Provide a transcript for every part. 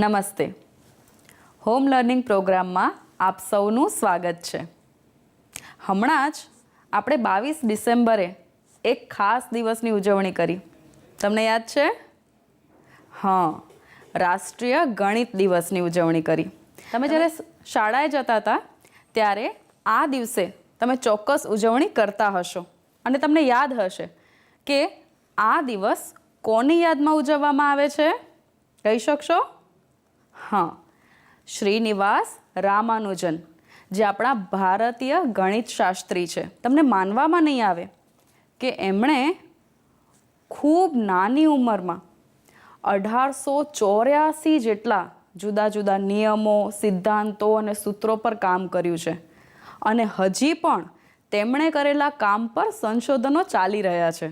નમસ્તે. Home learning પ્રોગ્રામમાં આપ સૌનું સ્વાગત છે. હમણાં જ આપણે 22 ડિસેમ્બરે એક ખાસ દિવસની ઉજવણી કરી. તમને યાદ છે? હા, રાષ્ટ્રીય ગણિત દિવસની ઉજવણી કરી. તમે જ્યારે શાળાએ જતા હતા ત્યારે આ દિવસે તમે ચોક્કસ ઉજવણી કરતા હશો અને તમને યાદ હશે કે આ દિવસ કોની યાદમાં ઉજવવામાં આવે છે? કહી શકશો? હા, શ્રીનિવાસ રામાનુજન, જે આપણા ભારતીય ગણિત શાસ્ત્રી છે. તમને માનવામાં નહીં આવે કે એમણે ખૂબ નાની ઉંમરમાં 1884 જેટલા જુદા જુદા નિયમો, સિદ્ધાંતો અને સૂત્રો પર કામ કર્યું છે અને હજી પણ તેમણે કરેલા કામ પર સંશોધનો ચાલી રહ્યા છે.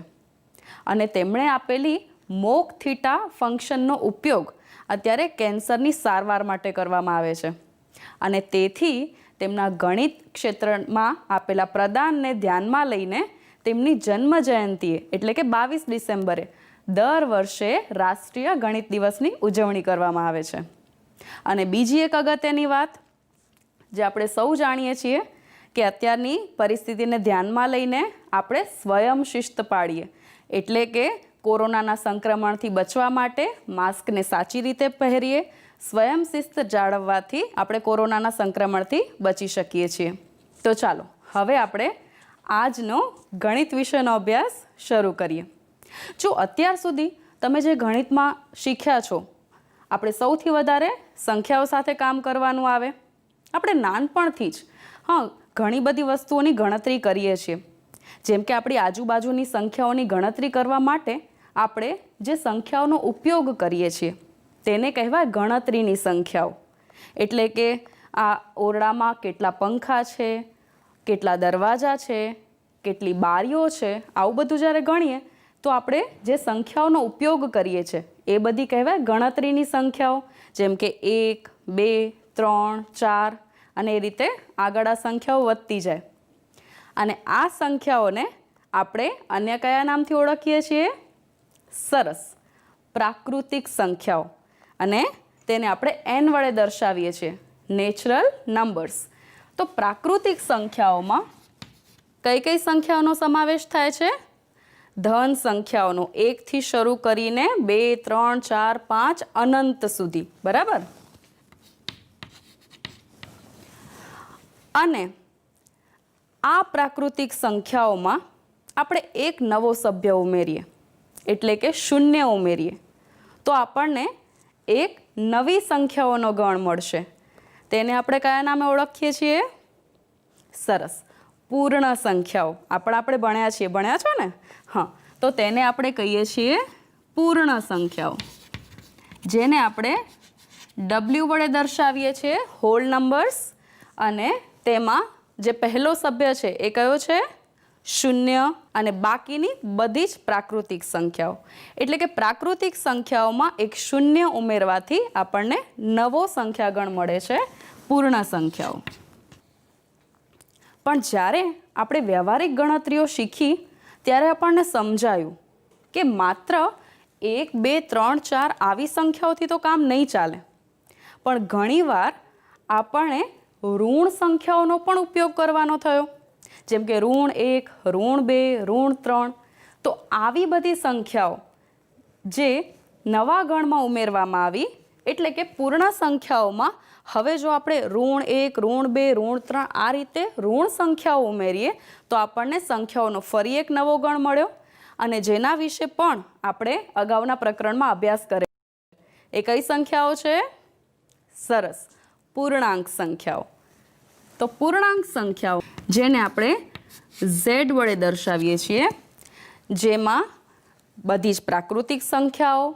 અને તેમણે આપેલી મોક થીટા ફંક્શનનો ઉપયોગ અત્યારે કેન્સરની સારવાર માટે કરવામાં આવે છે અને તેથી તેમના ગણિત ક્ષેત્રમાં આપેલા પ્રદાનને ધ્યાનમાં લઈને તેમની જન્મ જયંતિએ એટલે કે 22 ડિસેમ્બરે દર વર્ષે રાષ્ટ્રીય ગણિત દિવસની ઉજવણી કરવામાં આવે છે. અને બીજી એક અગત્યની વાત જે આપણે સૌ જાણીએ છીએ કે અત્યારની પરિસ્થિતિને ધ્યાનમાં લઈને આપણે સ્વયં શિસ્ત પાડીએ, એટલે કે કોરોનાના સંક્રમણથી બચવા માટે માસ્કને સાચી રીતે પહેરીએ. સ્વયં શિસ્ત જાળવવાથી આપણે કોરોનાના સંક્રમણથી બચી શકીએ છીએ. તો ચાલો હવે આપણે આજનો ગણિત વિષયનો અભ્યાસ શરૂ કરીએ. જો અત્યાર સુધી તમે જે ગણિતમાં શીખ્યા છો, આપણે સૌથી વધારે સંખ્યાઓ સાથે કામ કરવાનું આવે. આપણે નાનપણથી જ ઘણી બધી વસ્તુઓની ગણતરી કરીએ છીએ. જેમ કે આપણી આજુબાજુની સંખ્યાઓની ગણતરી કરવા માટે આપણે જે સંખ્યાઓનો ઉપયોગ કરીએ છીએ તેને કહેવાય ગણતરીની સંખ્યાઓ. એટલે કે આ ઓરડામાં કેટલા પંખા છે, કેટલા દરવાજા છે, કેટલી બારીઓ છે, આવું બધું જ્યારે ગણીએ તો આપણે જે સંખ્યાઓનો ઉપયોગ કરીએ છીએ એ બધી કહેવાય ગણતરીની સંખ્યાઓ. જેમ કે 1, 2, 3, 4 અને એ રીતે આગળ આ સંખ્યાઓ વધતી જાય. અને આ સંખ્યાઓને આપણે અન્ય કયા નામથી ઓળખીએ છીએ? સરસ, પ્રાકૃતિક સંખ્યાઓ. અને તેને આપણે n વડે દર્શાવીએ છીએ, નેચરલ નંબર્સ. તો પ્રાકૃતિક સંખ્યાઓમાં કઈ કઈ સંખ્યાઓનો સમાવેશ થાય છે? ધન સંખ્યાઓનો, 1 થી શરૂ કરીને 2, 3, 4, 5 અનંત સુધી. બરાબર? અને આ પ્રાકૃતિક સંખ્યાઓમાં આપણે એક નવો સભ્ય ઉમેરીએ, એટલે કે શૂન્ય ઉમેરીએ, તો આપણને એક નવી સંખ્યાઓનો ગણ મળશે. તેને આપણે કયા નામે ઓળખીએ છીએ? સરસ, પૂર્ણ સંખ્યાઓ. આપણે ભણ્યા છો ને? હા, તો તેને આપણે કહીએ છીએ પૂર્ણ સંખ્યાઓ, જેને આપણે W વડે દર્શાવીએ છીએ, હોલ નંબર્સ. અને તેમાં જે પહેલો સભ્ય છે એ કયો છે? શૂન્ય. અને બાકીની બધી જ પ્રાકૃતિક સંખ્યાઓ. એટલે કે પ્રાકૃતિક સંખ્યાઓમાં એક શૂન્ય ઉમેરવાથી આપણને નવો સંખ્યાગણ મળે છે, પૂર્ણ સંખ્યાઓ. પણ જ્યારે આપણે વ્યવહારિક ગણતરીઓ શીખી ત્યારે આપણને સમજાયું કે માત્ર 1, 2, 3, 4 આવી સંખ્યાઓથી તો કામ નહીં ચાલે. પણ ઘણીવાર આપણે ઋણ સંખ્યાઓનો પણ ઉપયોગ કરવાનો થયો. જેમ કે -1, -2, -3. તો આવી બધી સંખ્યાઓ જે નવા ગણમાં ઉમેરવામાં આવી, એટલે કે પૂર્ણ સંખ્યાઓમાં હવે જો આપણે -1, -2, -3 આ રીતે ઋણ સંખ્યાઓ ઉમેરીએ તો આપણને સંખ્યાઓનો ફરી એક નવો ગણ મળ્યો. અને જેના વિશે પણ આપણે અગાઉના પ્રકરણમાં અભ્યાસ કર્યો. એ કઈ સંખ્યાઓ છે? સરસ, પૂર્ણાંક સંખ્યાઓ. તો પૂર્ણાંક સંખ્યાઓ જેને આપણે Z વડે દર્શાવીએ છીએ, જેમાં બધી જ પ્રાકૃતિક સંખ્યાઓ,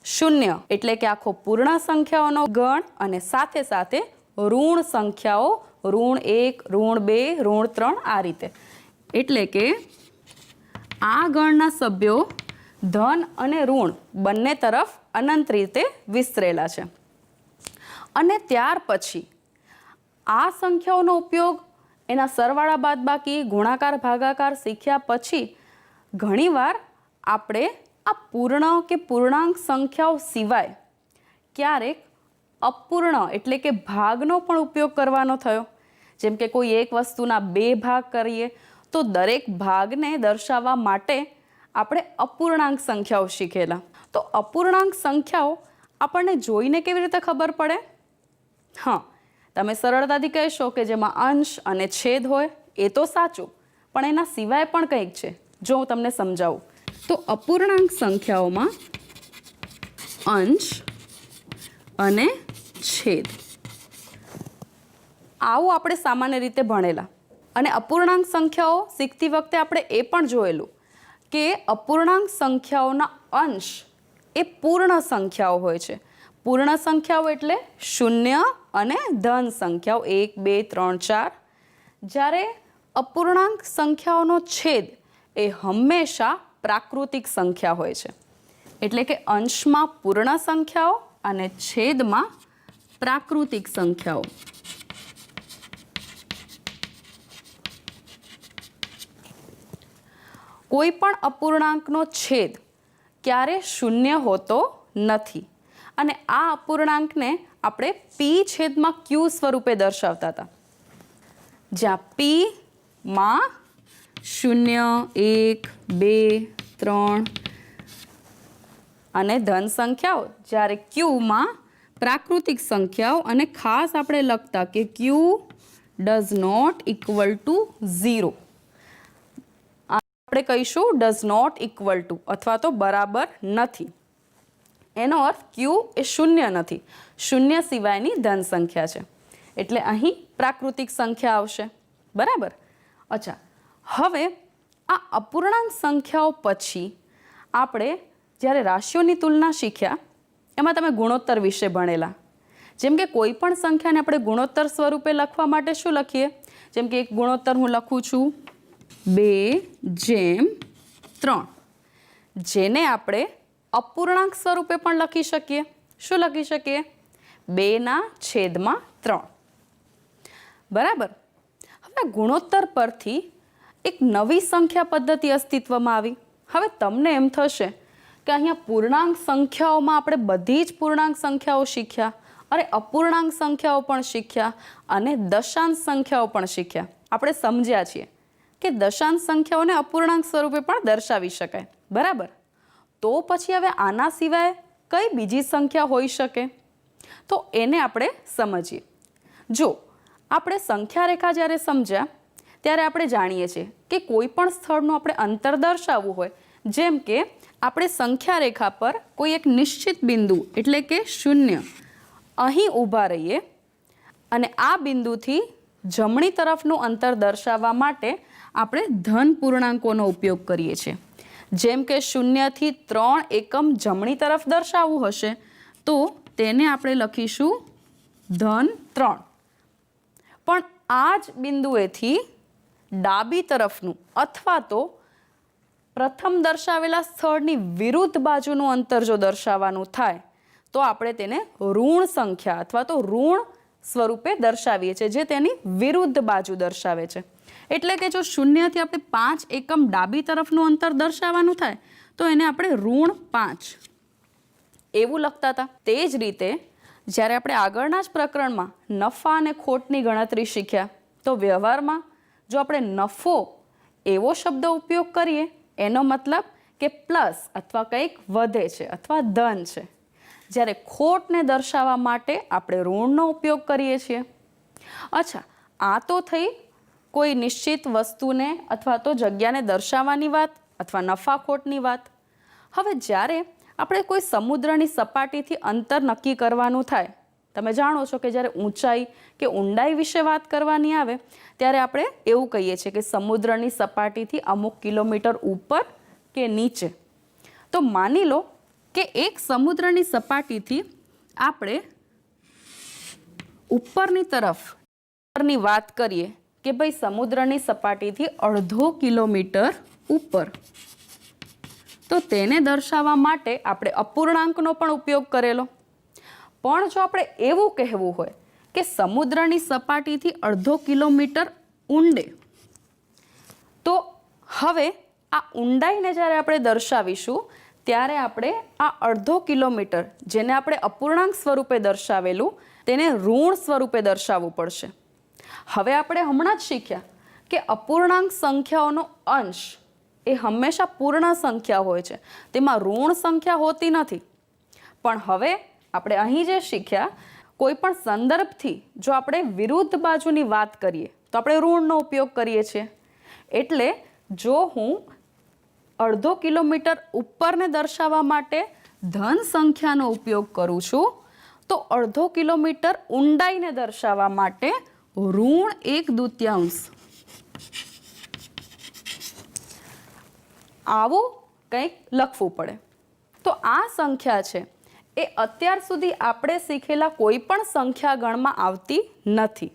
શૂન્ય એટલે કે આખો પૂર્ણ સંખ્યાઓનો ગણ, અને સાથે સાથે ઋણ સંખ્યાઓ, -1, -2, -3 આ રીતે. એટલે કે આ ગણના સભ્યો ધન અને ઋણ બંને તરફ અનંત રીતે વિસ્તરેલા છે. અને ત્યાર પછી આ સંખ્યાઓનો ઉપયોગ એના સરવાળા બાદબાકી, ગુણાકાર ભાગાકાર શીખ્યા પછી ઘણીવાર આપણે આ પૂર્ણ કે પૂર્ણાંક સંખ્યાઓ સિવાય ક્યારેક અપૂર્ણ એટલે કે ભાગનો પણ ઉપયોગ કરવાનો થયો. જેમ કે કોઈ એક વસ્તુના 2 ભાગ કરીએ તો દરેક ભાગને દર્શાવવા માટે આપણે અપૂર્ણાંક સંખ્યાઓ શીખેલા. તો અપૂર્ણાંક સંખ્યાઓ આપણને જોઈને કેવી રીતે ખબર પડે? હા, તમે સરળતાથી કહેશો કે જેમાં અંશ અને છેદ હોય એ તો સાચું, પણ એના સિવાય પણ કંઈક છે. જો હું તમને સમજાવું તો અપૂર્ણાંક સંખ્યાઓમાં અંશ અને છેદ આવું આપણે સામાન્ય રીતે ભણેલા. અને અપૂર્ણાંક સંખ્યાઓ શીખતી વખતે આપણે એ પણ જોયેલું કે અપૂર્ણાંક સંખ્યાઓના અંશ એ પૂર્ણ સંખ્યાઓ હોય છે. પૂર્ણ સંખ્યાઓ એટલે શૂન્ય અને ધન સંખ્યાઓ 1, 2, 3, 4. જ્યારે અપૂર્ણાંક સંખ્યાઓનો છેદ એ હંમેશા પ્રાકૃતિક સંખ્યા હોય છે. એટલે કે અંશમાં પૂર્ણ સંખ્યાઓ અને છેદમાં પ્રાકૃતિક સંખ્યાઓ. કોઈ પણ અપૂર્ણાંકનો છેદ ક્યારે શૂન્ય હોતો નથી. અને આ અપૂર્ણાંકને આપણે પી છેદમાં ક્યુ સ્વરૂપે દર્શાવતા હતા. જ્યાં પી માં 0, 1, 2, 3 અને ધન સંખ્યાઓ, જ્યારે ક્યુમાં પ્રાકૃતિક સંખ્યાઓ. અને ખાસ આપણે લખતા કે ક્યુ ડઝ નોટ ઇક્વલ ટુ 0. આપણે કહીશું ડઝ નોટ ઇક્વલ ટુ અથવા તો બરાબર નથી. એનો અર્થ ક્યુ એ શૂન્ય નથી, શૂન્ય સિવાયની ધન સંખ્યા છે. એટલે અહીં પ્રાકૃતિક સંખ્યા આવશે. બરાબર. અચ્છા, હવે આ અપૂર્ણાંક સંખ્યાઓ પછી આપણે જ્યારે રાશિઓની તુલના શીખ્યા એમાં તમે ગુણોત્તર વિશે ભણેલા. જેમ કે કોઈ પણ સંખ્યાને આપણે ગુણોત્તર સ્વરૂપે લખવા માટે શું લખીએ? જેમ કે એક ગુણોત્તર હું લખું છું 2:3, જેને આપણે અપૂર્ણાંક સ્વરૂપે પણ લખી શકીએ. શું લખી શકીએ? 2/3. બરાબર. હવે ગુણોત્તર પરથી એક નવી સંખ્યા પદ્ધતિ અસ્તિત્વમાં આવી. હવે તમને એમ થશે કે અહીંયા પૂર્ણાંક સંખ્યાઓમાં આપણે બધી જ પૂર્ણાંક સંખ્યાઓ શીખ્યા, અને અપૂર્ણાંક સંખ્યાઓ પણ શીખ્યા, અને દશાંશ સંખ્યાઓ પણ શીખ્યા. આપણે સમજ્યા છીએ કે દશાંશ સંખ્યાઓને અપૂર્ણાંક સ્વરૂપે પણ દર્શાવી શકાય. બરાબર. તો પછી હવે આના સિવાય કઈ બીજી સંખ્યા હોઈ શકે? તો એને આપણે સમજીએ. જો આપણે સંખ્યા રેખા જ્યારે સમજ્યા ત્યારે આપણે જાણીએ છીએ કે કોઈ પણ સ્થળનું આપણે અંતર દર્શાવવું હોય, જેમ કે આપણે સંખ્યા રેખા પર કોઈ એક નિશ્ચિત બિંદુ એટલે કે 0 અહીં ઊભા રહીએ અને આ બિંદુથી જમણી તરફનું અંતર દર્શાવવા માટે આપણે ધન પૂર્ણાંકોનો ઉપયોગ કરીએ છીએ. જેમ કે 0 થી 3 એકમ જમણી તરફ દર્શાવવું હશે તો તેને આપણે લખીશું ધન 3. પણ આ જ બિંદુએથી ડાબી તરફનું અથવા તો પ્રથમ દર્શાવેલા સ્થળની વિરુદ્ધ બાજુનું અંતર જો દર્શાવવાનું થાય તો આપણે તેને ઋણ સંખ્યા અથવા તો ઋણ સ્વરૂપે દર્શાવીએ છીએ, જે તેની વિરુદ્ધ બાજુ દર્શાવે છે. એટલે કે જો 0 થી આપણે 5 એકમ ડાબી તરફનું અંતર દર્શાવવાનું થાય તો એને આપણે ઋણ 5 એવું લખતા હતા. તે જ રીતે જ્યારે આપણે આગળના જ પ્રકરણમાં નફા અને ખોટની ગણતરી શીખ્યા તો વ્યવહારમાં જો આપણે નફો એવો શબ્દ ઉપયોગ કરીએ એનો મતલબ કે પ્લસ અથવા કંઈક વધે છે અથવા ધન છે, જ્યારે ખોટને દર્શાવવા માટે આપણે ઋણનો ઉપયોગ કરીએ છીએ. અચ્છા, આ તો થઈ કોઈ નિશ્ચિત વસ્તુને અથવા તો જગ્યાને દર્શાવવાની વાત અથવા નફા ખોટની વાત. હવે જ્યારે આપણે કોઈ સમુદ્રની સપાટીથી અંતર નક્કી કરવાનું થાય, તમે જાણો છો કે જ્યારે ઊંચાઈ કે ઊંડાઈ વિશે વાત કરવાની આવે ત્યારે આપણે એવું કહીએ છીએ કે સમુદ્રની સપાટીથી અમુક કિલોમીટર ઉપર કે નીચે. તો માની લો કે એક સમુદ્રની સપાટીથી આપણે ઉપરની તરફની વાત કરીએ કે ભાઈ સમુદ્રની સપાટીથી અડધો કિલોમીટર ઉપર, તો તેને દર્શાવવા માટે આપણે અપૂર્ણાંકનો પણ ઉપયોગ કરેલો. પણ જો આપણે એવું કહેવું હોય કે સમુદ્રની સપાટીથી અડધો કિલોમીટર ઊંડે, તો હવે આ ઊંડાઈને જ્યારે આપણે દર્શાવીશું ત્યારે આપણે આ અડધો કિલોમીટર જેને આપણે અપૂર્ણાંક સ્વરૂપે દર્શાવેલું તેને ઋણ સ્વરૂપે દર્શાવવું પડશે. હવે આપણે હમણાં જ શીખ્યા કે અપૂર્ણાંક સંખ્યાઓનો અંશ એ હંમેશા પૂર્ણ સંખ્યા હોય છે, તેમાં ઋણ સંખ્યા હોતી નથી. પણ હવે આપણે અહીં જે શીખ્યા, કોઈ પણ સંદર્ભથી જો આપણે વિરુદ્ધ બાજુની વાત કરીએ તો આપણે ઋણનો ઉપયોગ કરીએ છીએ. એટલે જો હું અડધો કિલોમીટર ઉપરને દર્શાવવા માટે ધન સંખ્યાનો ઉપયોગ કરું છું, તો અડધો કિલોમીટર ઊંડાઈને દર્શાવવા માટે ઋણ 1/2 આવું કંઈક લખવું પડે. તો આ સંખ્યા છે એ અત્યાર સુધી આપણે શીખેલા કોઈ પણ સંખ્યા ગણમાં આવતી નથી.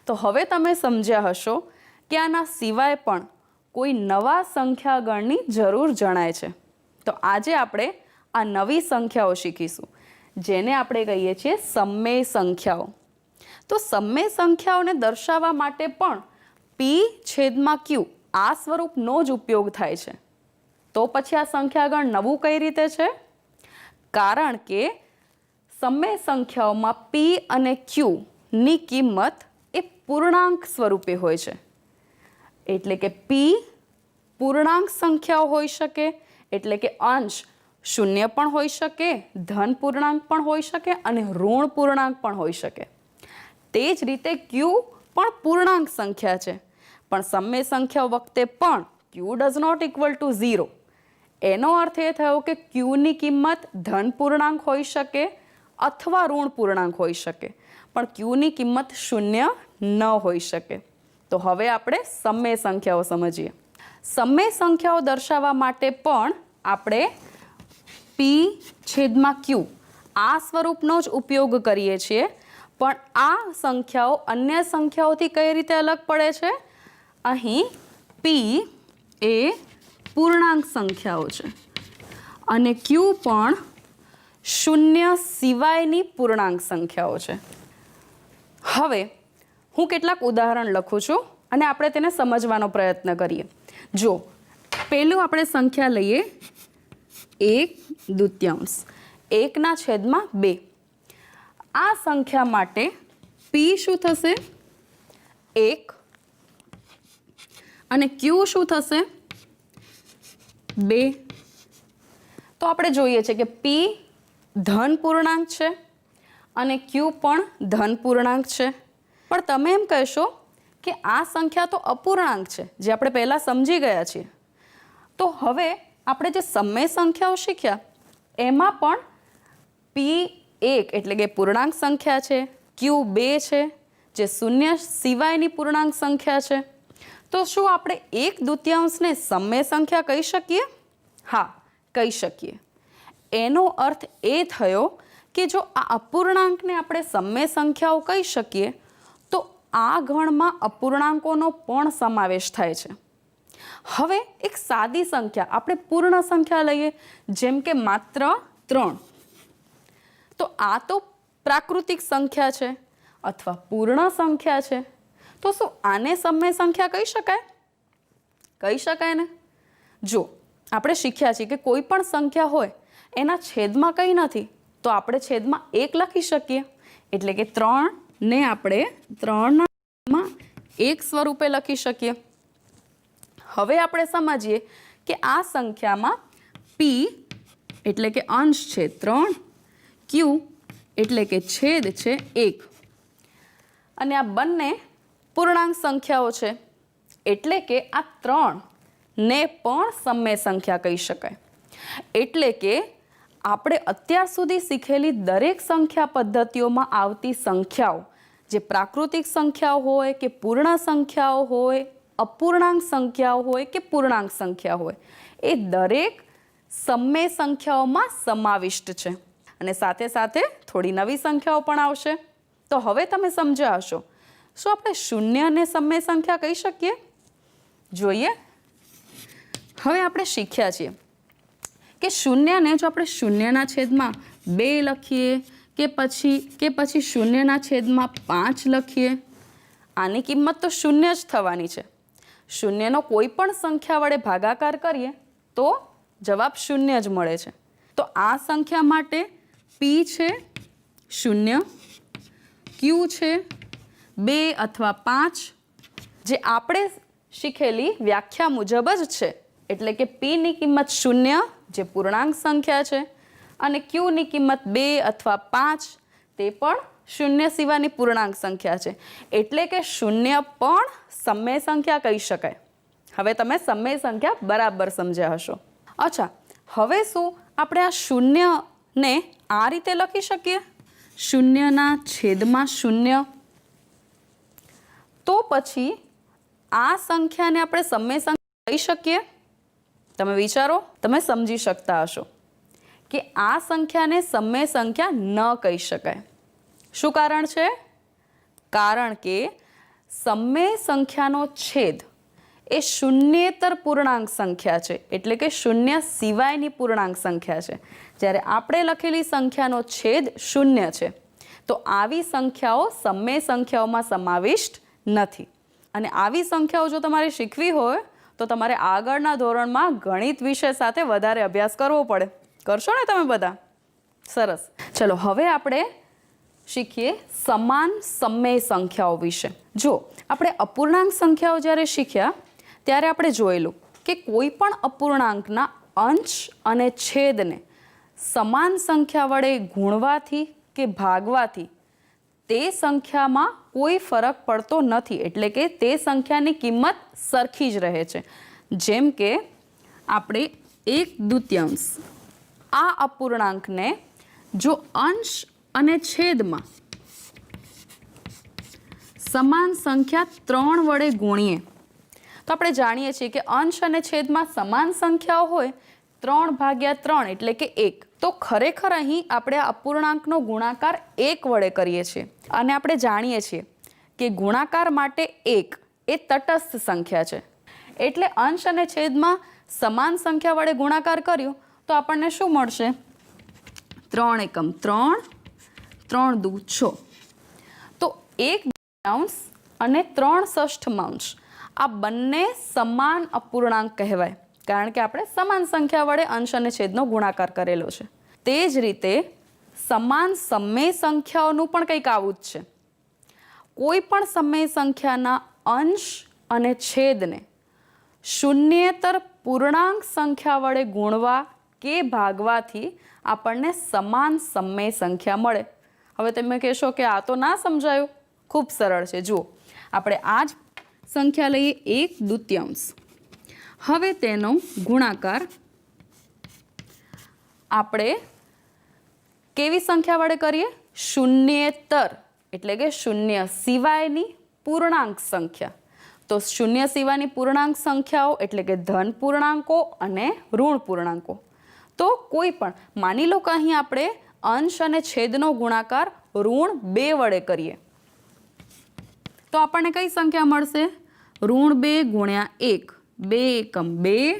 તો હવે તમે સમજ્યા હશો કે આના સિવાય પણ કોઈ નવા સંખ્યા ગણની જરૂર જણાય છે. તો આજે આપણે આ નવી સંખ્યાઓ શીખીશું, જેને આપણે કહીએ છીએ સમમેય સંખ્યાઓ. તો સમમેય સંખ્યાઓને દર્શાવવા માટે પણ p/q આ સ્વરૂપનો જ ઉપયોગ થાય છે. તો પછી આ સંખ્યાગણ નવું કઈ રીતે છે? કારણ કે સમમેય સંખ્યાઓમાં p અને q ની કિંમત એ પૂર્ણાંક સ્વરૂપે હોય છે. એટલે કે p પૂર્ણાંક સંખ્યાઓ હોઈ શકે, એટલે કે અંશ શૂન્ય પણ હોઈ શકે, ધન પૂર્ણાંક પણ હોઈ શકે અને ઋણ પૂર્ણાંક પણ હોઈ શકે. તે જ રીતે q પણ પૂર્ણાંક સંખ્યા છે, પણ સમમેય સંખ્યાઓ વખતે પણ q does not equal to 0. એનો અર્થ એ થયો કે q ની કિંમત ધન પૂર્ણાંક હોઈ શકે અથવા ઋણ પૂર્ણાંક હોઈ શકે, પણ q ની કિંમત શૂન્ય ન હોઈ શકે. તો હવે આપણે સમમેય સંખ્યાઓ સમજીએ. સમમેય સંખ્યાઓ દર્શાવવા માટે પણ આપણે p/q આ સ્વરૂપનો જ ઉપયોગ કરીએ છીએ. પણ આ સંખ્યાઓ અન્ય સંખ્યાઓથી કઈ રીતે અલગ પડે છે? અહીં p એ પૂર્ણાંક સંખ્યાઓ છે અને q પણ શૂન્ય સિવાયની પૂર્ણાંક સંખ્યાઓ છે. હવે હું કેટલાક ઉદાહરણ લખું છું અને આપણે તેને સમજવાનો પ્રયત્ન કરીએ. જો પહેલું આપણે સંખ્યા લઈએ 1/2, 1/2. આ સંખ્યા માટે p શું થશે? 1 અને q શું થશે? 2. તો આપણે જોઈએ છે કે p ધન પૂર્ણાંક છે અને q પણ ધન પૂર્ણાંક છે. પણ તમે એમ કહેશો કે આ સંખ્યા તો અપૂર્ણાંક છે, જે આપણે પહેલાં સમજી ગયા છીએ. તો હવે આપણે જે સમમેય સંખ્યાઓ શીખ્યા એમાં પણ p1 એટલે કે પૂર્ણાંક સંખ્યા છે, q2 છે જે શૂન્ય સિવાયની પૂર્ણાંક સંખ્યા છે. તો શું આપણે 1/2ને સમમેય સંખ્યા કહી શકીએ? હા, કહી શકીએ. એનો અર્થ એ થયો કે જો આ અપૂર્ણાંકને આપણે સમમેય સંખ્યાઓ કહી શકીએ તો આ ગણમાં અપૂર્ણાંકોનો પણ સમાવેશ થાય છે. હવે એક સાદી સંખ્યા આપણે પૂર્ણ સંખ્યા લઈએ, જેમ કે માત્ર 3. તો આ તો પ્રાકૃતિક સંખ્યા છે અથવા પૂર્ણ સંખ્યા છે. તો શું આને સમમેય સંખ્યા કહી શકાય? કહી શકાય ને. જો આપણે શીખ્યા છીએ કે કોઈ પણ સંખ્યા હોય એના છેદમાં કંઈ નથી, તો આપણે છેદમાં 1 લખી શકીએ. એટલે કે 3 ને આપણે 3/1 સ્વરૂપે લખી શકીએ. હવે આપણે સમજીએ કે આ સંખ્યામાં p એટલે કે અંશ છે 3, q એટલે કે છેદ છે 1 અને આ બંને પૂર્ણાંક સંખ્યાઓ છે. એટલે કે આ 3 ને પણ સમમેય સંખ્યા કહી શકાય. એટલે કે આપણે અત્યાર સુધી શીખેલી દરેક સંખ્યા પદ્ધતિઓમાં આવતી સંખ્યાઓ, જે પ્રાકૃતિક સંખ્યાઓ હોય કે પૂર્ણ સંખ્યાઓ હોય, અપૂર્ણાંક સંખ્યાઓ હોય કે પૂર્ણાંક સંખ્યા હોય, એ દરેક સમમેય સંખ્યાઓમાં સમાવિષ્ટ છે. અને સાથે સાથે થોડી નવી સંખ્યાઓ પણ આવશે. તો હવે તમે સમજ્યા હશો, શું આપણે શૂન્યને સમમેય સંખ્યા કહી શકીએ? જોઈએ. હવે આપણે શીખ્યા છીએ કે શૂન્યને જો આપણે શૂન્યના છેદમાં 2 લખીએ કે પછી શૂન્યના છેદમાં 5 લખીએ, આની કિંમત તો શૂન્ય જ થવાની છે. શૂન્યનો કોઈ પણ સંખ્યા વડે ભાગાકાર કરીએ તો જવાબ શૂન્ય જ મળે છે. તો આ સંખ્યા માટે પી છે 0, ક્યુ છે 2 અથવા 5, જે આપણે શીખેલી વ્યાખ્યા મુજબ જ છે. એટલે કે પીની કિંમત 0 જે પૂર્ણાંક સંખ્યા છે અને ક્યુની કિંમત 2 અથવા 5 તે પણ 0 સિવાયની પૂર્ણાંક સંખ્યા છે. એટલે કે 0 પણ સમય સંખ્યા કહી શકાય. હવે તમે સમય સંખ્યા બરાબર સમજ્યા હશો. અચ્છા, હવે શું આપણે આ 0ને આ રીતે લખી શકીએ? 0/0. તો પછી આ સંખ્યાને આપણે સમય સંખ્યા કહી શકીએ? તમે વિચારો, તમે સમજી શકતા હશો કે આ સંખ્યાને સમય સંખ્યા ન કહી શકાય. શું કારણ છે? કારણ કે સમય સંખ્યાનો છેદ એ શૂન્યેતર પૂર્ણાંક સંખ્યા છે. એટલે કે 0 સિવાયની પૂર્ણાંક સંખ્યા છે. જ્યારે આપણે લખેલી સંખ્યાનો છેદ 0 છે તો આવી સંખ્યાઓ સમય સંખ્યાઓમાં સમાવિષ્ટ નથી. અને આવી સંખ્યાઓ જો તમારે શીખવી હોય તો તમારે આગળના ધોરણમાં ગણિત વિષય સાથે વધારે અભ્યાસ કરવો પડે. કરશો ને તમે બધા? સરસ. ચલો હવે આપણે શીખીએ સમાન સમય સંખ્યાઓ વિશે. જો આપણે અપૂર્ણાંક સંખ્યાઓ જ્યારે શીખ્યા ત્યારે આપણે જોયેલું કે કોઈ પણ અપૂર્ણાંકના અંશ અને છેદને સમાન સંખ્યા વડે ગુણવાથી કે ભાગવાથી તે સંખ્યામાં કોઈ ફરક પડતો નથી. એટલે કે તે સંખ્યાની કિંમત સરખી જ રહે છે. જેમ કે આપણે 1/2 આ અપૂર્ણાંકને જો અંશ અને છેદમાં સમાન સંખ્યા 3 વડે ગુણીએ તો આપણે જાણીએ છીએ કે અંશ અને છેદમાં સમાન સંખ્યાઓ હોય 3/3 એટલે કે 1. તો ખરેખર અહીં આપણે આ અપૂર્ણાંકનો ગુણાકાર 1 વડે કરીએ છીએ. અને આપણે જાણીએ છીએ કે ગુણાકાર માટે 1 એ તટસ્થ સંખ્યા છે. એટલે અંશ અને છેદમાં સમાન સંખ્યા વડે ગુણાકાર કર્યું તો આપણને શું મળશે? 3 એકમ 3, 3 દુ 6. તો 1/2 અને 3/6 આ બંને સમાન અપૂર્ણાંક કહેવાય. કારણ કે આપણે સમાન સંખ્યા વડે અંશ અને છેદનો ગુણાકાર કરેલો છે. તે જ રીતે સમાન સમય સંખ્યાઓનું પણ કંઈક આવું જ છે. કોઈ પણ સમય સંખ્યાના અંશ અને છેદને શૂન્યેતર પૂર્ણાંક સંખ્યા વડે ગુણવા કે ભાગવાથી આપણને સમાન સમય સંખ્યા મળે. હવે તમે કહેશો કે આ તો ના સમજાયું. ખૂબ સરળ છે. જુઓ, આપણે આ જ સંખ્યા લઈએ 1/2. હવે તેનો ગુણાકાર આપણે કેવી સંખ્યા વડે કરીએ? શૂન્યેતર એટલે કે 0 સિવાયની પૂર્ણાંક સંખ્યા. તો 0 સિવાયની પૂર્ણાંક સંખ્યાઓ એટલે કે ધન પૂર્ણાંકો અને ઋણ પૂર્ણાંકો. તો કોઈ પણ માની લો કે અહીં આપણે અંશ અને છેદનો ગુણાકાર ઋણ 2 વડે કરીએ તો આપણને કઈ સંખ્યા મળશે? ઋણ 2 ગુણ્યા 1, 2 એકમ 2,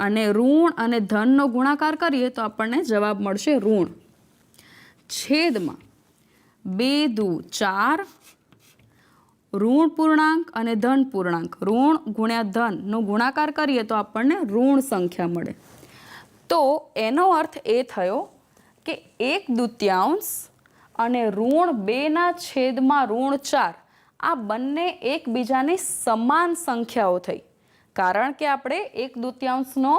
અને ઋણ અને ધનનો ગુણાકાર કરીએ તો આપણને જવાબ મળશે ઋણ. છેદમાં 2 દુ 4, ઋણ પૂર્ણાંક અને ધન પૂર્ણાંક ઋણ ગુણ્યા ધનનો ગુણાકાર કરીએ તો આપણને ઋણ સંખ્યા મળે. તો એનો અર્થ એ થયો કે 1/2 અને ઋણ 2/4 આ બંને એકબીજાની સમાન સંખ્યાઓ થઈ. કારણ કે આપણે 1/2નો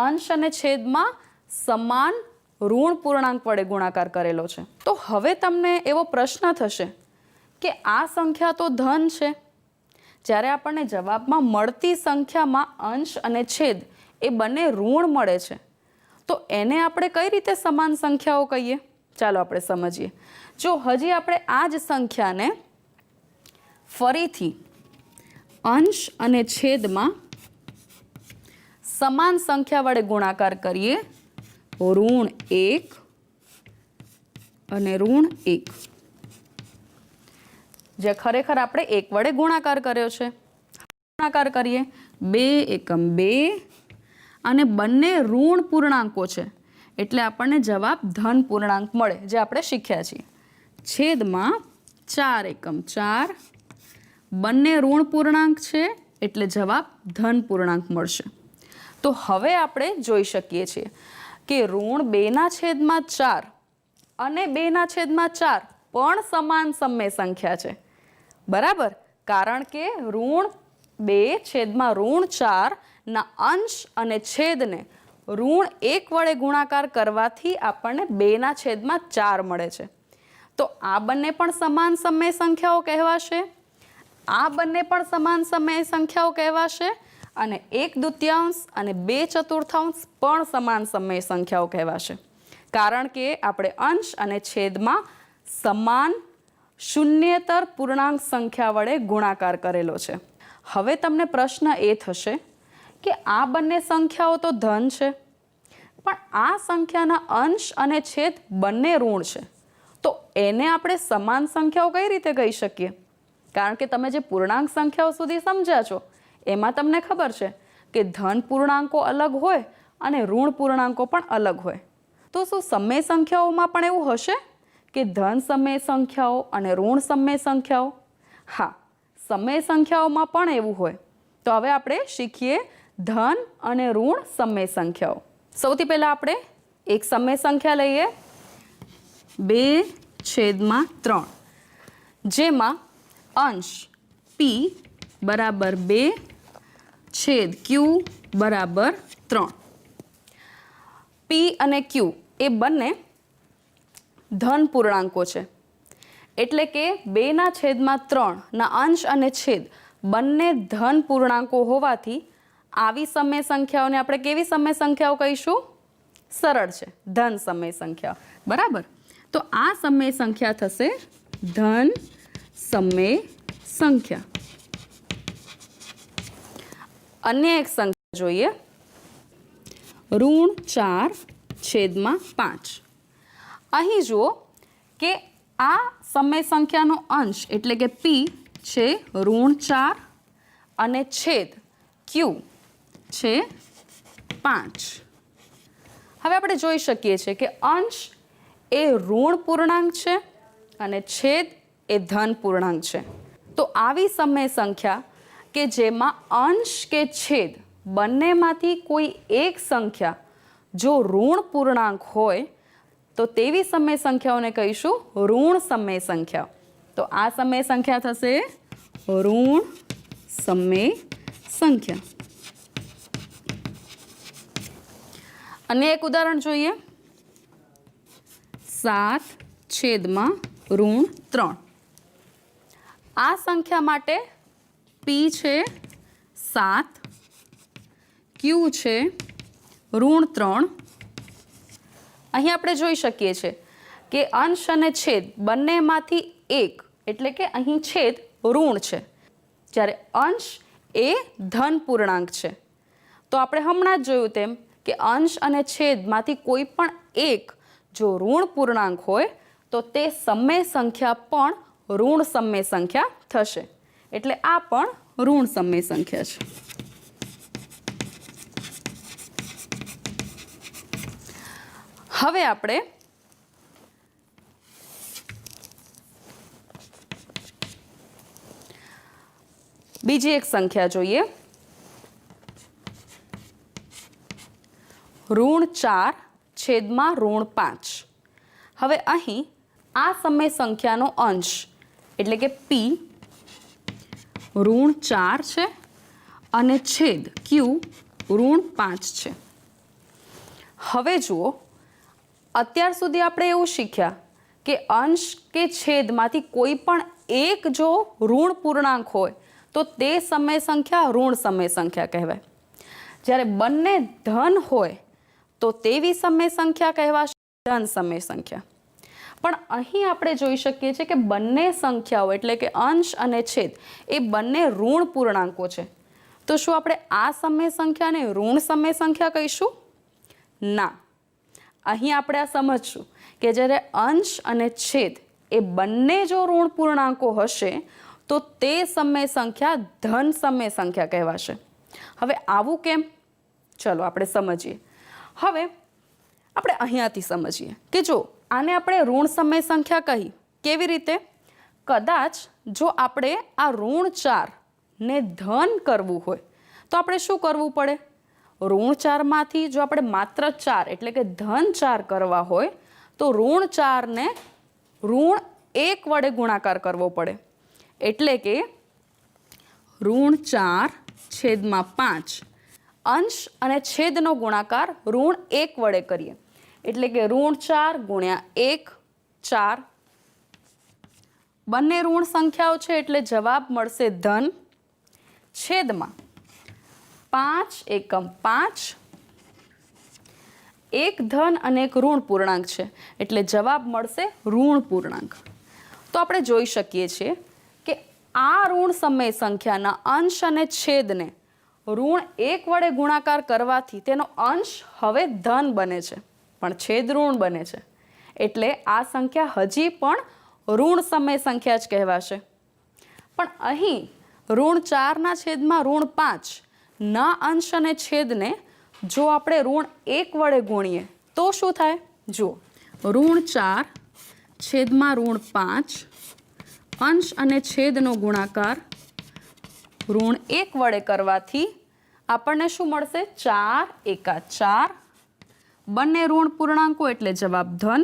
અંશ અને છેદમાં સમાન ઋણ પૂર્ણાંક વડે ગુણાકાર કરેલો છે. તો હવે તમને એવો પ્રશ્ન થશે કે આ સંખ્યા તો ધન છે, જ્યારે આપણને જવાબમાં મળતી સંખ્યામાં અંશ અને છેદ એ બંને ઋણ મળે છે, તો એને આપણે કઈ રીતે સમાન સંખ્યાઓ કહીએ? ચાલો આપણે સમજીએ. જો હજી આપણે આ જ સંખ્યાને ફરીથી અંશ અને છેદમાં સમાન સંખ્યા વડે ગુણાકાર કરીએ, ઋણ 1 અને ઋણ 1, જે ખરેખર આપણે 1 વડે ગુણાકાર કર્યો છે. ગુણાકાર કરીએ 2 એકમ 2 અને બંને ઋણ પૂર્ણાંકો છે એટલે આપણને જવાબ ધન પૂર્ણાંક મળે, જે આપણે શીખ્યા છીએ. છેદમાં 4 એકમ 4, બંને ઋણ પૂર્ણાંક છે એટલે જવાબ ધન પૂર્ણાંક મળશે. તો હવે આપણે જોઈ શકીએ છીએ કે ઋણ 2/4 અને 2/4 પણ સમાન સમય સંખ્યા છે, બરાબર, કારણ કે ઋણ 2/4 ના અંશ અને છેદને ઋણ 1 વડે ગુણાકાર કરવાથી આપણને 2/4 મળે છે. તો આ બંને પણ સમાન સમય સંખ્યાઓ કહેવાશે, આ બંને પણ સમાન સમય સંખ્યાઓ કહેવાશે, અને 1/2 અને 2/4 પણ સમાન સમય સંખ્યાઓ કહેવાશે, કારણ કે આપણે અંશ અને છેદમાં સમાન શૂન્યેતર પૂર્ણાંક સંખ્યા વડે ગુણાકાર કરેલો છે. હવે તમને પ્રશ્ન એ થશે કે આ બંને સંખ્યાઓ તો ધન છે, પણ આ સંખ્યાના અંશ અને છેદ બંને ઋણ છે, તો એને આપણે સમાન સંખ્યાઓ કઈ રીતે કહી શકીએ? કારણ કે તમે જે પૂર્ણાંક સંખ્યાઓ સુધી સમજ્યા છો એમાં તમને ખબર છે કે ધન પૂર્ણાંકો અલગ હોય અને ઋણ પૂર્ણાંકો પણ અલગ હોય. તો શું સમય સંખ્યાઓમાં પણ એવું હશે કે ધન સમય સંખ્યાઓ અને ઋણ સમય સંખ્યાઓ? હા, સમય સંખ્યાઓમાં પણ એવું હોય. તો હવે આપણે શીખીએ ધન અને ઋણ સમય સંખ્યાઓ. સૌથી પહેલા આપણે એક સમય સંખ્યા લઈએ 2/3, જેમાં અંશ p બરાબર 2 છેદ q બરાબર 3. p અને q એ બંને ધન પૂર્ણાંકો છે, એટલે કે 2/3 ના અંશ અને છેદ બંને ધન પૂર્ણાંકો હોવાથી આવી સમય સંખ્યાઓને આપણે કેવી સમય સંખ્યાઓ કહીશું? સરળ છે, ધન સમય સંખ્યા, બરાબર. તો આ સમય સંખ્યા થશે ધન સમય સંખ્યા. અન્ય એક સંખ્યા જોઈએ, ઋણ 4/5. અહીં જુઓ કે આ સમય સંખ્યાનો અંશ એટલે કે p છે ઋણ 4 અને છેદ q છે 5. હવે આપણે જોઈ શકીએ છીએ કે અંશ એ ઋણ પૂર્ણાંક છે અને છેદ એ ધન પૂર્ણાંક છે. તો આવી સમય સંખ્યા કે જેમાં અંશ કે છેદ બંનેમાંથી કોઈ એક સંખ્યા જો ઋણ પૂર્ણાંક હોય તો તેવી સમય સંખ્યાઓને કહીશું ઋણ સમય સંખ્યા. તો આ સમય સંખ્યા થશે ઋણ સમય સંખ્યા. અને એક ઉદાહરણ જોઈએ 7/3. આ સંખ્યા માટે p છે 7, q છે ઋણ 3. અહીં આપણે જોઈ શકીએ છીએ કે અંશ અને છેદ બંનેમાંથી એક એટલે કે અહીં છેદ ઋણ છે, જ્યારે અંશ એ ધન પૂર્ણાંક છે. તો આપણે હમણાં જ જોયું તેમ કે અંશ અને છેદમાંથી કોઈ પણ એક જો ઋણ પૂર્ણાંક હોય તો તે સમય સંખ્યા પણ ઋણ સમય સંખ્યા થશે, એટલે આ પણ ઋણ સમય સંખ્યા છે. હવે આપણે બીજી એક સંખ્યા જોઈએ, ઋણ 4/5. હવે અહીં આ સમય સંખ્યાનો અંશ એટલે કે p ઋણ 4 છે અને છેદ q ઋણ 5 છે. હવે જુઓ, અત્યાર સુધી આપણે એવું શીખ્યા કે અંશ કે છેદમાંથી કોઈ પણ એક જો ઋણ પૂર્ણાંક હોય તો તે સમય સંખ્યા ઋણ સમય સંખ્યા કહેવાય, જ્યારે બંને ધન હોય તો તેવી સમય સંખ્યા કહેવાશે ધન સમય સંખ્યા. પણ અહીં આપણે જોઈ શકીએ છીએ કે બંને સંખ્યાઓ એટલે કે અંશ અને છેદ એ બંને ઋણ પૂર્ણાંકો છે. તો શું આપણે આ સમય સંખ્યાને ઋણ સમય સંખ્યા કહીશું? ના. અહીં આપણે આ સમજશું કે જ્યારે અંશ અને છેદ એ બંને જો ઋણ પૂર્ણાંકો હશે તો તે સમય સંખ્યા ધન સમય સંખ્યા કહેવાશે. હવે આવું કેમ? ચલો આપણે સમજીએ. હવે આપણે અહીંયાથી સમજીએ કે જો આને આપણે ઋણ સમય સંખ્યા કહી, કેવી રીતે? કદાચ જો આપણે આ ઋણ 4 ને ધન કરવું હોય તો આપણે શું કરવું પડે? ઋણ 4માંથી જો આપણે માત્ર 4 એટલે કે ધન 4 કરવા હોય તો ઋણ 4ને ઋણ 1 વડે ગુણાકાર કરવો પડે. એટલે કે ઋણ 4/5 અંશ અને છેદનો ગુણાકાર ઋણ 1 વડે કરીએ એટલે કે ઋણ 4 ગુણ્યા 1 4. બંને ઋણ સંખ્યાઓ છે એટલે જવાબ મળશે ધન. છેદમાં 5 એકમ 5. એક ધન અને એક ઋણ પૂર્ણાંક છે એટલે જવાબ મળશે ઋણ પૂર્ણાંક. તો આપણે જોઈ શકીએ છીએ કે આ ઋણ સમય સંખ્યાના અંશ અને છેદને ઋણ 1 વડે ગુણાકાર કરવાથી તેનો અંશ હવે ધન બને છે પણ છેદ ઋણ બને છે. એટલે આ સંખ્યા હજી પણ ઋણ સમય સંખ્યા જ કહેવાશે. પણ અહીં ઋણ 4ના છેદમાં ઋણ 5 ના અંશ અને છેદને જો આપણે ઋણ 1 વડે ગુણીએ તો શું થાય? જુઓ, ઋણ 4 છેદમાં ઋણ 5 અંશ અને છેદનો ગુણાકાર ઋણ 1 વડે કરવાથી આપણને શું મળશે? 4 એકા 4. બંને ઋણ પૂર્ણાંકો એટલે જવાબ ધન.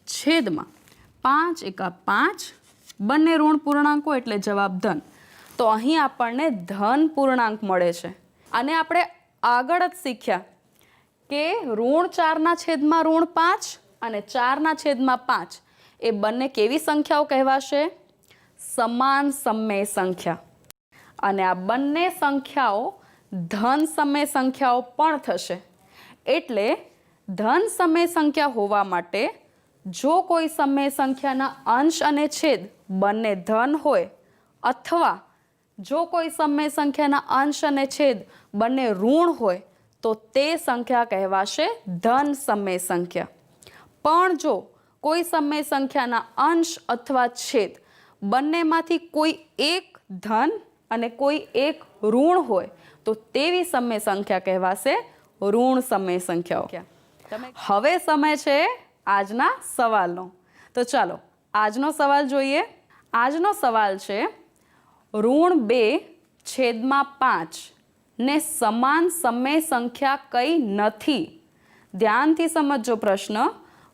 છેદમાં 5 એકા 5. બંને ઋણ પૂર્ણાંકો એટલે જવાબ ધન. તો અહીં આપણને ધન પૂર્ણાંક મળે છે. અને આપણે આગળ જ શીખ્યા કે ઋણ 4ના છેદમાં ઋણ 5 અને 4ના છેદમાં 5 એ બંને કેવી સંખ્યાઓ કહેવાશે? સમાન સમય સંખ્યા. અને આ બંને સંખ્યાઓ ધન સમય સંખ્યાઓ પણ થશે. એટલે ધન સમય સંખ્યા હોવા માટે જો કોઈ સમય સંખ્યાના અંશ અને છેદ બંને ધન હોય અથવા જો કોઈ સમય સંખ્યાના અંશ અને છેદ બંને ઋણ હોય તો તે સંખ્યા કહેવાશે ધન સમય સંખ્યા. પણ જો કોઈ સમય સંખ્યાના અંશ અથવા છેદ બંનેમાંથી કોઈ એક ધન અને કોઈ એક ઋણ હોય તો તેવી સમય સંખ્યા કહેવાશે ઋણ સમય સંખ્યાઓ. હવે સમય છે આજના સવાલનો. તો ચાલો આજનો સવાલ જોઈએ. આજનો સવાલ છે ઋણ 2/5 ને સમાન સમય સંખ્યા કઈ નથી? ધ્યાનથી સમજજો પ્રશ્ન.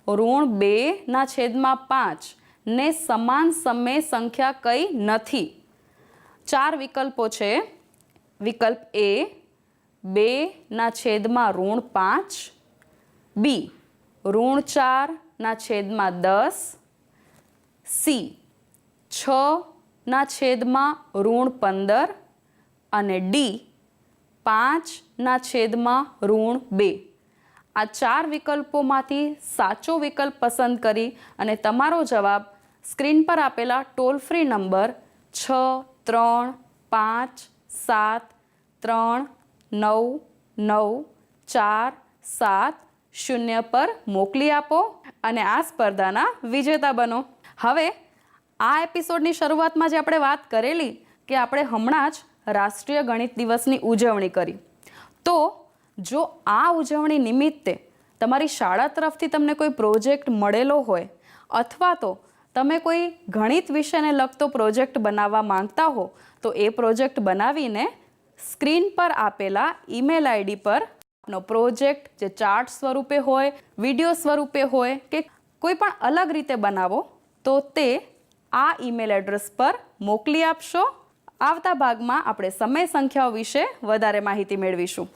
ઋણ 2/5 ને સમાન સમય સંખ્યા કઈ નથી? 4 વિકલ્પો છે. વિકલ્પ A 2/5, B ઋણ 4/10, C 6/15 અને D 5/2. આ 4 વિકલ્પોમાંથી સાચો વિકલ્પ પસંદ કરી અને તમારો જવાબ સ્ક્રીન પર આપેલા ટોલ ફ્રી નંબર 6357399470 પર મોકલી આપો અને આ સ્પર્ધાના વિજેતા બનો. હવે આ એપિસોડની શરૂઆતમાં જે આપણે વાત કરેલી કે આપણે હમણાં જ રાષ્ટ્રીય ગણિત દિવસની ઉજવણી કરી. તો જો આ ઉજવણી નિમિત્તે તમારી શાળા તરફથી તમને કોઈ પ્રોજેક્ટ મળેલો હોય અથવા તો તમે કોઈ ગણિત વિષયને લગતો પ્રોજેક્ટ બનાવવા માંગતા હો તો એ પ્રોજેક્ટ બનાવીને સ્ક્રીન પર આપેલા ઈમેલ આઈડી પર આપનો પ્રોજેક્ટ જે ચાર્ટ સ્વરૂપે હોય, વિડીયો સ્વરૂપે હોય કે કોઈ પણ અલગ રીતે બનાવો તો તે આ ઈમેલ એડ્રેસ પર મોકલી આપશો. આવતા ભાગમાં આપણે સમય સંખ્યાઓ વિશે વધારે માહિતી મેળવીશું.